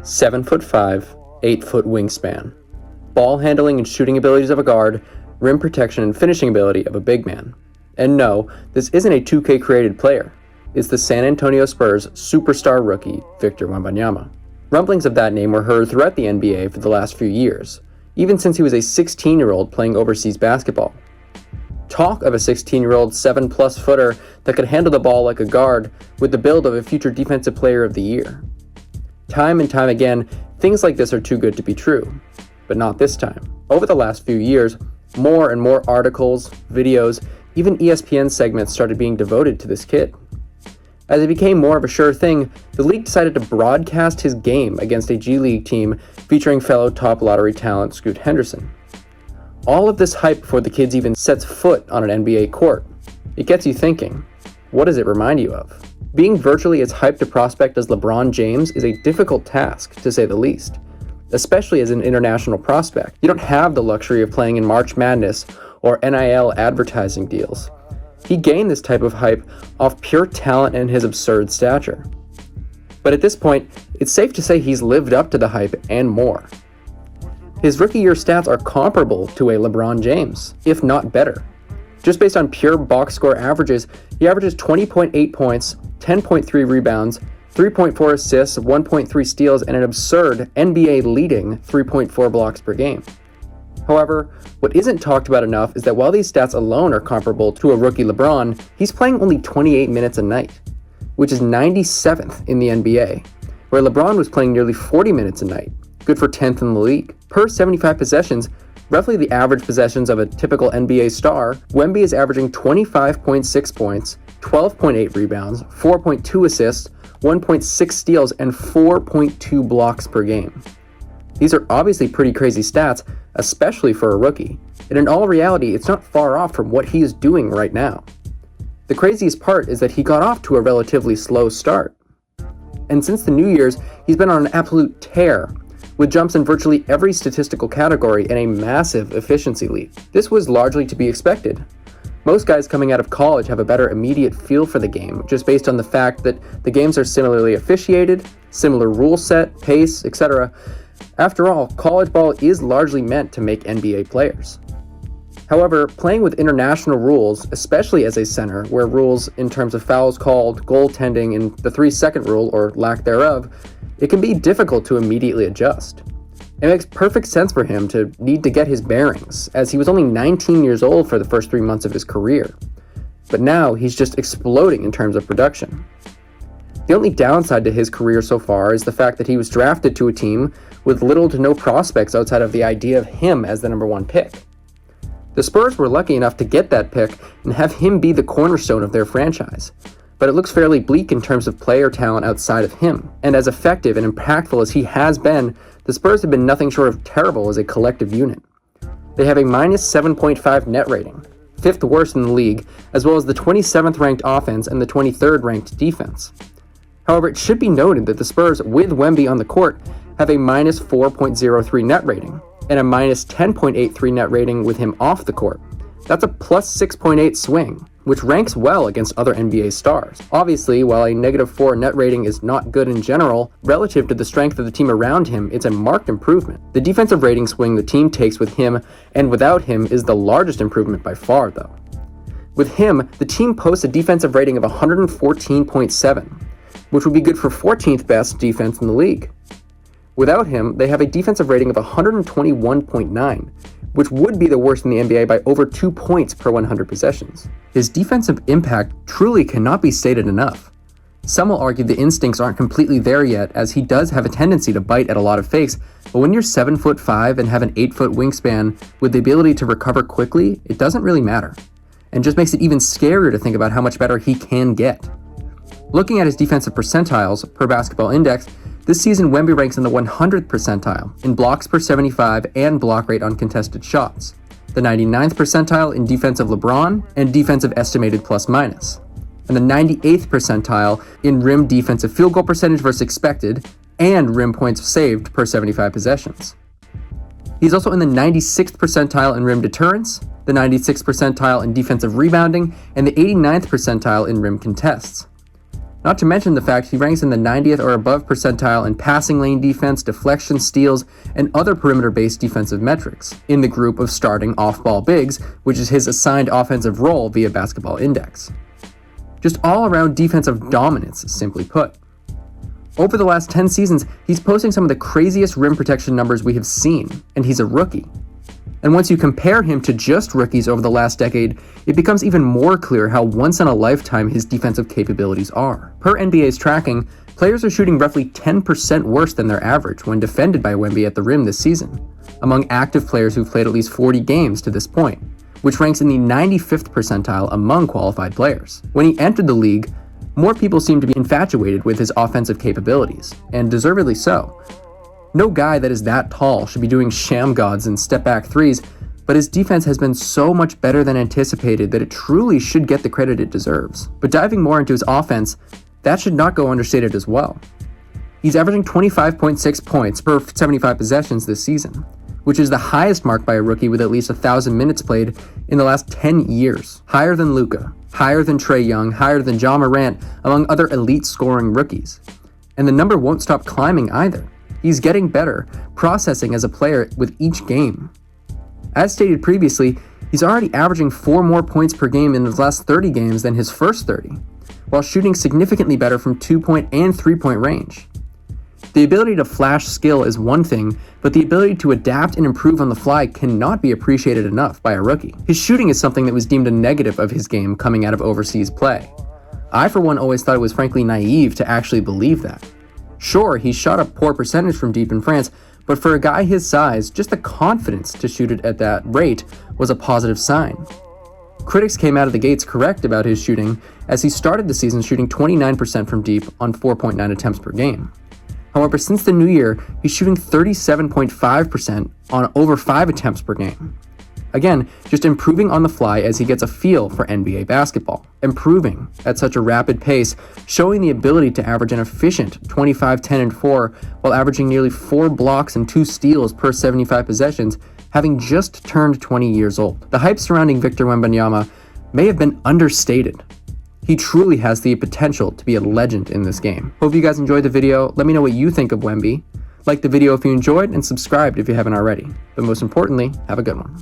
7'5", 8-foot wingspan. Ball handling and shooting abilities of a guard, rim protection and finishing ability of a big man. And no, this isn't a 2K created player. It's the San Antonio Spurs superstar rookie, Victor Wembanyama. Rumblings of that name were heard throughout the NBA for the last few years, even since he was a 16-year-old playing overseas basketball. Talk of a 16-year-old 7-plus footer that could handle the ball like a guard with the build of a future defensive player of the year. Time and time again, things like this are too good to be true. But not this time. Over the last few years, more and more articles, videos, even ESPN segments started being devoted to this kid. As it became more of a sure thing, the league decided to broadcast his game against a G League team featuring fellow top lottery talent Scoot Henderson. All of this hype before the kid even sets foot on an NBA court. It gets you thinking, what does it remind you of? Being virtually as hyped a prospect as LeBron James is a difficult task, to say the least, especially as an international prospect. You don't have the luxury of playing in March Madness or NIL advertising deals. He gained this type of hype off pure talent and his absurd stature. But at this point, it's safe to say he's lived up to the hype and more. His rookie year stats are comparable to a LeBron James, if not better. Just based on pure box score averages, he averages 20.8 points, 10.3 rebounds, 3.4 assists, 1.3 steals, and an absurd NBA-leading 3.4 blocks per game. However, what isn't talked about enough is that while these stats alone are comparable to a rookie LeBron, he's playing only 28 minutes a night, which is 97th in the NBA, where LeBron was playing nearly 40 minutes a night, good for 10th in the league. Per 75 possessions, roughly the average possessions of a typical NBA star, Wemby is averaging 25.6 points, 12.8 rebounds, 4.2 assists, 1.6 steals, and 4.2 blocks per game. These are obviously pretty crazy stats, especially for a rookie, and in all reality, it's not far off from what he is doing right now. The craziest part is that he got off to a relatively slow start. And since the New Year's, he's been on an absolute tear, with jumps in virtually every statistical category and a massive efficiency leap. This was largely to be expected. Most guys coming out of college have a better immediate feel for the game, just based on the fact that the games are similarly officiated, similar rule set, pace, etc. After all, college ball is largely meant to make NBA players. However, playing with international rules, especially as a center, where rules in terms of fouls called, goaltending, and the 3-second rule, or lack thereof, it can be difficult to immediately adjust. It makes perfect sense for him to need to get his bearings, as he was only 19 years old for the first 3 months of his career. But now, he's just exploding in terms of production. The only downside to his career so far is the fact that he was drafted to a team with little to no prospects outside of the idea of him as the number 1 pick. The Spurs were lucky enough to get that pick and have him be the cornerstone of their franchise, but it looks fairly bleak in terms of player talent outside of him, and as effective and impactful as he has been, the Spurs have been nothing short of terrible as a collective unit. They have a minus 7.5 net rating, 5th worst in the league, as well as the 27th ranked offense and the 23rd ranked defense. However, it should be noted that the Spurs, with Wemby on the court, have a minus 4.03 net rating, and a minus 10.83 net rating with him off the court. That's a plus 6.8 swing, which ranks well against other NBA stars. Obviously, while a negative 4 net rating is not good in general, relative to the strength of the team around him, it's a marked improvement. The defensive rating swing the team takes with him and without him is the largest improvement by far, though. With him, the team posts a defensive rating of 114.7, which would be good for 14th best defense in the league. Without him, they have a defensive rating of 121.9, which would be the worst in the NBA by over 2 points per 100 possessions. His defensive impact truly cannot be stated enough. Some will argue the instincts aren't completely there yet, as he does have a tendency to bite at a lot of fakes, but when you're 7'5" and have an 8-foot wingspan with the ability to recover quickly, it doesn't really matter, and just makes it even scarier to think about how much better he can get. Looking at his defensive percentiles per Basketball Index, this season Wemby ranks in the 100th percentile in blocks per 75 and block rate on contested shots, the 99th percentile in defensive LeBron and defensive estimated plus minus, and the 98th percentile in rim defensive field goal percentage versus expected and rim points saved per 75 possessions. He's also in the 96th percentile in rim deterrence, the 96th percentile in defensive rebounding, and the 89th percentile in rim contests. Not to mention the fact he ranks in the 90th or above percentile in passing lane defense, deflection, steals, and other perimeter-based defensive metrics, in the group of starting off-ball bigs, which is his assigned offensive role via Basketball Index. Just all-around defensive dominance, simply put. Over the last 10 seasons, he's posting some of the craziest rim protection numbers we have seen, and he's a rookie. And once you compare him to just rookies over the last decade, it becomes even more clear how once-in-a-lifetime his defensive capabilities are. Per NBA's tracking, players are shooting roughly 10% worse than their average when defended by Wemby at the rim this season, among active players who've played at least 40 games to this point, which ranks in the 95th percentile among qualified players. When he entered the league, more people seemed to be infatuated with his offensive capabilities, and deservedly so. No guy that is that tall should be doing sham gods and step-back threes, but his defense has been so much better than anticipated that it truly should get the credit it deserves. But diving more into his offense, that should not go understated as well. He's averaging 25.6 points per 75 possessions this season, which is the highest mark by a rookie with at least 1,000 minutes played in the last 10 years. Higher than Luka, higher than Trae Young, higher than Ja Morant, among other elite scoring rookies. And the number won't stop climbing either. He's getting better, processing as a player with each game. As stated previously, he's already averaging 4 more points per game in his last 30 games than his first 30, while shooting significantly better from 2-point and 3-point range. The ability to flash skill is one thing, but the ability to adapt and improve on the fly cannot be appreciated enough by a rookie. His shooting is something that was deemed a negative of his game coming out of overseas play. I, for one, always thought it was frankly naive to actually believe that. Sure, he shot a poor percentage from deep in France, but for a guy his size, just the confidence to shoot it at that rate was a positive sign. Critics came out of the gates correct about his shooting, as he started the season shooting 29% from deep on 4.9 attempts per game. However, since the new year, he's shooting 37.5% on over 5 attempts per game. Again, just improving on the fly as he gets a feel for NBA basketball. Improving at such a rapid pace, showing the ability to average an efficient 25, 10, and 4 while averaging nearly 4 blocks and 2 steals per 75 possessions, having just turned 20 years old. The hype surrounding Victor Wembanyama may have been understated. He truly has the potential to be a legend in this game. Hope you guys enjoyed the video. Let me know what you think of Wemby. Like the video if you enjoyed, and subscribe if you haven't already. But most importantly, have a good one.